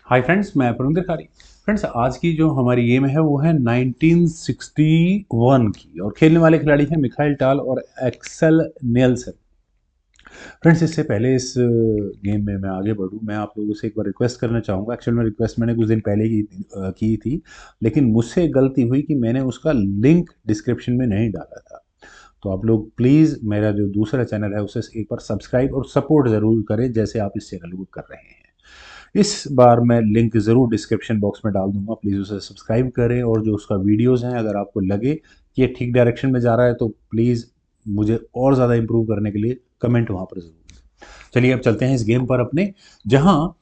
Hi friends, मैं पुरंदर खारी। Friends, आज की जो हमारी गेम है वो है 1961 की और खेलने वाले खिलाड़ी हैं मिखाइल टाल और एक्सेल नेल्सन। फ्रेंड्स, इससे पहले इस गेम में मैं आगे बढ़ूं, मैं आप लोगों से एक बार रिक्वेस्ट करना चाहूँगा। एक्चुअल में रिक्वेस्ट मैंने कुछ दिन पहले की थी, लेकिन मुझसे गलती हुई कि मैंने उसका लिंक डिस्क्रिप्शन में नहीं डाला था। तो आप लोग प्लीज़ मेरा जो दूसरा चैनल है उसे एक बार सब्सक्राइब और सपोर्ट ज़रूर करें, जैसे आप इस चैनल को कर रहे हैं। इस बार मैं लिंक ज़रूर डिस्क्रिप्शन बॉक्स में डाल दूंगा, प्लीज़ उसे सब्सक्राइब करें। और जो उसका वीडियोस हैं, अगर आपको लगे कि ये ठीक डायरेक्शन में जा रहा है तो प्लीज़ मुझे और ज़्यादा इंप्रूव करने के लिए कमेंट वहाँ पर ज़रूर दें। चलिए अब चलते हैं इस गेम पर अपने, जहाँ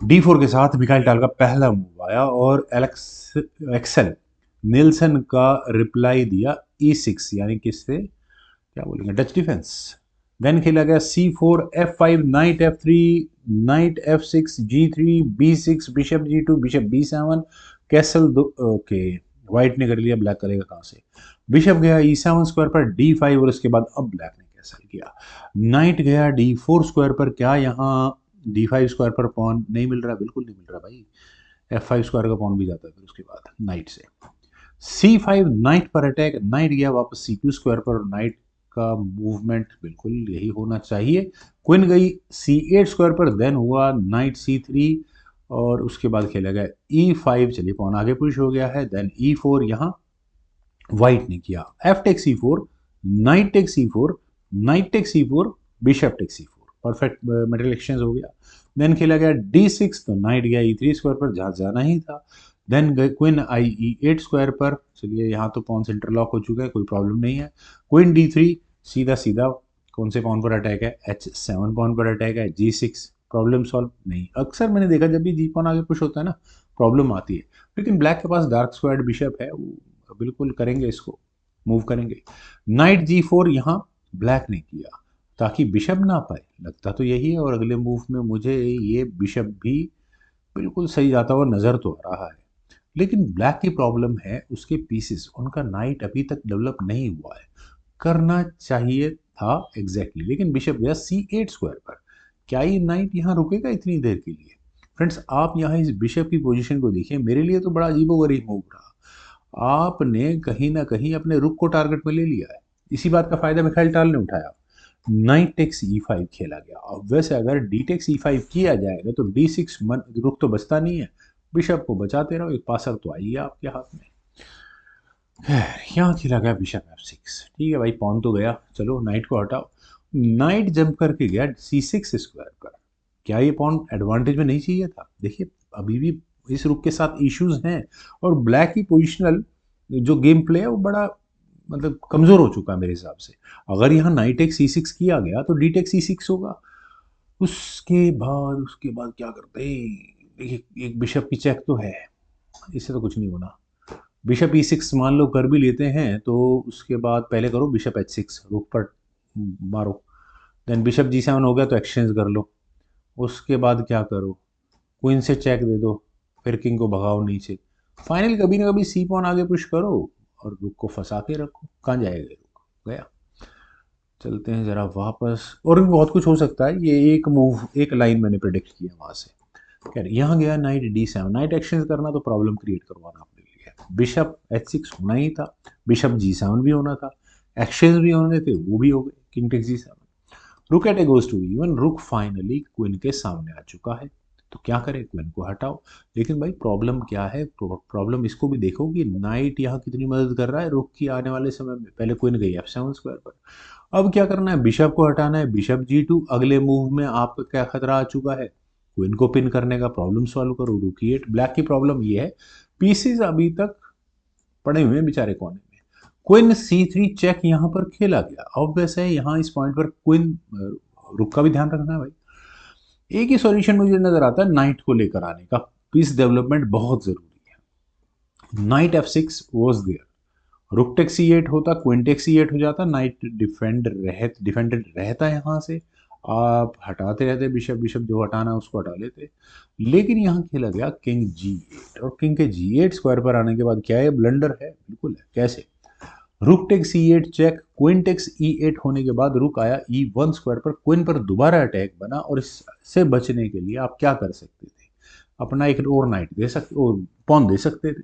D4 के साथ मिखाइल टाल का पहला मूव आया और एक्सेल निल्सन का रिप्लाई दिया E6, यानी किससे क्या बोलेंगे, डच डिफेंस। देन खेला गया C4 F5 night F3 night F6 G3 B6 bishop G2 bishop B7 castle दो। ओके, व्हाइट ने कर लिया, ब्लैक करेगा कहाँ से। बिशप गया E7 स्क्वायर पर D5 और उसके बाद अब ब्लैक ने कैसल किया। नाइट गया D4 स्क्वायर पर, क्या यहाँ D5 स्क्वायर पर पॉन नहीं मिल रहा, बिल्कुल नहीं मिल रहा भाई। F5 स्क्वायर का पॉन भी जाता है फिर उसके बाद नाइट से। C5 नाइट पर अटैक, नाइट गया वापस C2 स्क्वायर पर, नाइट का मूवमेंट बिल्कुल यही होना चाहिए। क्वीन गई C8 स्क्वायर पर, देन हुआ नाइट C3 और उसके बाद खेला गया E5। चलिए पॉन आगे पुश हो गया है। देन E4, यहाँ व्हाइट ने किया F take C4 knight take C4 knight take C4 bishop take C4, perfect metal exchange हो गया। देन खेला गया D6, तो नाइट गया E3 स्क्वायर पर, जहाँ जाना ही था। देन क्वीन आई E8 स्क्वायर पर। चलिए यहाँ तो पॉन्स इंटरलॉक हो चुका है, कोई प्रॉब्लम नहीं है। क्वीन D3, सीधा सीधा कौन से पॉन पर अटैक है, H7 पॉन पर अटैक है। G6, प्रॉब्लम सॉल्व नहीं। अक्सर मैंने देखा जब भी जी पॉन आगे पुश होता है ना, प्रॉब्लम आती है। लेकिन ब्लैक के पास डार्क स्क्वायर्ड बिशप है, वो बिल्कुल करेंगे, इसको मूव करेंगे। नाइट G4 यहाँ ब्लैक ने किया ताकि बिशप ना पाए, लगता तो यही है। और अगले मूव में मुझे ये बिशप भी बिल्कुल सही जाता हुआ नज़र तो आ रहा है। लेकिन ब्लैक की प्रॉब्लम है उसके पीसेस, उनका नाइट अभी तक डेवलप नहीं हुआ है। करना चाहिए था एग्जैक्टली, लेकिन बिशप गया C8 स्क्वायर पर। क्या ये नाइट यहाँ रुकेगा इतनी देर के लिए? फ्रेंड्स, आप यहाँ इस बिशप की पोजीशन को देखिए, मेरे लिए तो बड़ा अजीबोगरीब मूव रहा। आपने कहीं ना कहीं अपने रुक को टारगेट में ले लिया है। इसी बात का फायदा मिखाइल टाल ने उठाया। नाइट टेक्स E5 खेला गया। अब वैसे अगर डी टेक्स E5 किया जाएगा तो D6 रुक तो बचता नहीं है। बिशप को बचाते रहो, एक पासर तो आई है आपके हाथ में। यहाँ खेला गया बिशप F6। ठीक है भाई, पॉन तो गया, चलो नाइट को हटाओ। नाइट जंप करके गया C6 स्क्वायर पर। क्या ये पॉन एडवांटेज में नहीं चाहिए था? देखिए, अभी भी इस रुक के साथ इश्यूज हैं और ब्लैक की पोजिशनल जो गेम प्ले है वो बड़ा मतलब कमज़ोर हो चुका है मेरे हिसाब से। अगर यहाँ नाइट एक C6 किया गया तो डी टेक C6 होगा। उसके बाद क्या करते हैं? देखिए, एक बिशप की चेक तो है, इससे तो कुछ नहीं होना। बिशप E6 मान लो कर भी लेते हैं तो उसके बाद पहले करो बिशप H6, रुक पर मारो। देन बिशप G7 हो गया तो एक्सचेंज कर लो। उसके बाद क्या करो, क्वीन से चेक दे दो, फिर किंग को भगाओ नीचे। फाइनल कभी ना कभी सी पॉन आगे पुश करो और रुक को फंसा के रखो। कहाँ जाएगा रुक, गया। चलते हैं जरा वापस, और भी बहुत कुछ हो सकता है। ये एक मूव, एक लाइन मैंने प्रिडिक्ट किया वहां से। खैर, यहाँ गया नाइट D7, नाइट एक्सचेंज करना तो प्रॉब्लम क्रिएट करवाना अपने लिए। बिशप H6 होना ही था, बिशप G7 भी होना था, एक्सचेंज भी होने थे, वो भी हो गए। किंग टेक्स G7, रुक eight A goes to E1, रुक फाइनली क्वीन के सामने आ चुका है। तो क्या करें, क्वीन को हटाओ। लेकिन भाई प्रॉब्लम क्या है, प्रॉब्लम इसको भी देखो कि नाइट यहाँ कितनी मदद कर रहा है रुक की आने वाले समय में। पहले क्वीन गई F7 स्क्वायर पर, अब क्या करना है, बिशप को हटाना है। बिशप G2, अगले मूव में आपका क्या खतरा आ चुका है, क्वीन को पिन करने का। प्रॉब्लम सॉल्व करो, रुक E8। ब्लैक की प्रॉब्लम ये है, पीसेस अभी तक पड़े हुए हैं बेचारे कोने में। क्वीन C3 चेक यहाँ पर खेला गया। अब वैसे यहाँ इस पॉइंट पर क्वीन रुक का भी ध्यान रखना है भाई। एक ही सॉल्यूशन मुझे नजर आता है नाइट को लेकर आने का, पीस डेवलपमेंट बहुत जरूरी है। नाइट F6 वॉज देयर, रुक टेक C8 होता, क्वीन टेक C8 हो जाता, नाइट डिफेंडेड रहता यहाँ से। आप हटाते रहते बिशप, बिशप जो हटाना है उसको हटा लेते। लेकिन यहाँ खेला गया किंग G8, और किंग के G8 स्क्वायर पर आने के बाद क्या है, ब्लंडर है, बिल्कुल है। कैसे? रुक take C8 check, queen takes E8 होने के बाद रुक आया E1 स्क्वायर पर, क्वीन पर दोबारा अटैक बना। और इससे बचने के लिए आप क्या कर सकते थे, अपना एक और नाइट दे सकते, और पॉन दे सकते थे।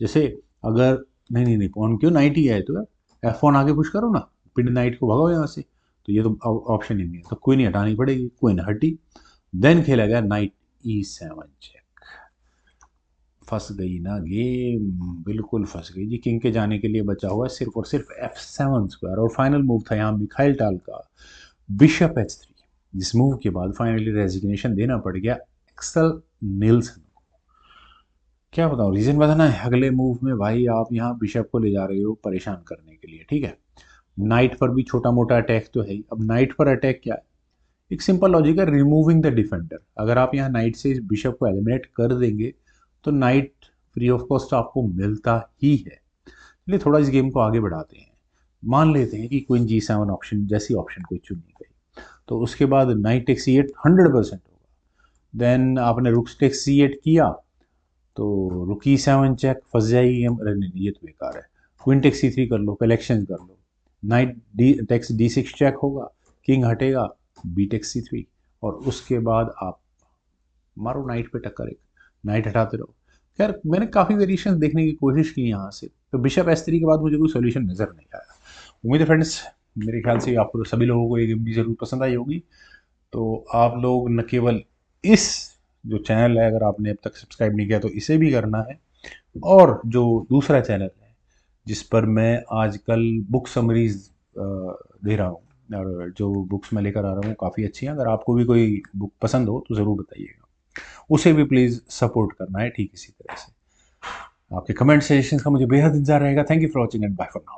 जैसे अगर नहीं नहीं नहीं, पॉन क्यों, नाइट ही है तो F1 आगे पुश करो ना, पिंड नाइट को भगाओ यहाँ से। तो ये तो ऑप्शन ही नहीं है, तो कोई नहीं, हटानी पड़ेगी, कोई ना हटी। देन खेला गया नाइट E7 चेक। फंस गई ना गेम, बिल्कुल फंस गई जी। किंग के जाने के लिए बचा हुआ है सिर्फ और सिर्फ F7 स्क्वायर, और फाइनल मूव था यहाँ मिखाइल टाल का बिशप H3, जिस मूव के बाद फाइनली रेजिग्नेशन देना पड़ गया एक्सेल निल्सन। क्या बताऊँ रीज़न बताना है, अगले मूव में भाई आप यहाँ बिशप को ले जा रहे हो परेशान करने के लिए, ठीक है। नाइट पर भी छोटा मोटा अटैक तो है ही। अब नाइट पर अटैक क्या है, एक सिंपल लॉजिक है, रिमूविंग द डिफेंडर। अगर आप यहाँ नाइट से इस बिशप को एलिमिनेट कर देंगे तो नाइट फ्री ऑफ कॉस्ट आपको मिलता ही है। चलिए थोड़ा इस गेम को आगे बढ़ाते हैं। मान लेते हैं कि क्वीन G7 ऑप्शन जैसी ऑप्शन कोई चुनी गई, तो उसके बाद नाइट टेक C8 100% होगा। देन आपने रुक टेक C8 किया, तो रुक E7 चेक, फंस जाएगी गेम। अरे नहीं ये तो बेकार है। क्वीन टेक C3 कर लो, कलेक्शन कर लो। Knight D takes D6 check होगा, किंग हटेगा, बी टेक C3, और उसके बाद आप मारो नाइट पे टक्कर, एक नाइट हटाते रहो। खैर मैंने काफ़ी वेरिएशन देखने की कोशिश की यहाँ से, तो बिशप S3 के बाद मुझे कोई सोल्यूशन नज़र नहीं आया। उम्मीद है फ्रेंड्स, मेरे ख्याल से आपको सभी लोगों को ये गेम भी ज़रूर पसंद आई होगी। तो आप लोग न केवल इस जो चैनल है, अगर आपने अब तक सब्सक्राइब नहीं किया तो इसे भी करना है, और जो दूसरा चैनल है जिस पर मैं आजकल बुक समरीज दे रहा हूँ, और जो बुक्स मैं लेकर आ रहा हूँ काफ़ी अच्छी हैं, अगर आपको भी कोई बुक पसंद हो तो ज़रूर बताइएगा। उसे भी प्लीज़ सपोर्ट करना है ठीक इसी तरह से। आपके कमेंट सजेशन का मुझे बेहद इंतजार रहेगा। Thank you for watching and bye for now.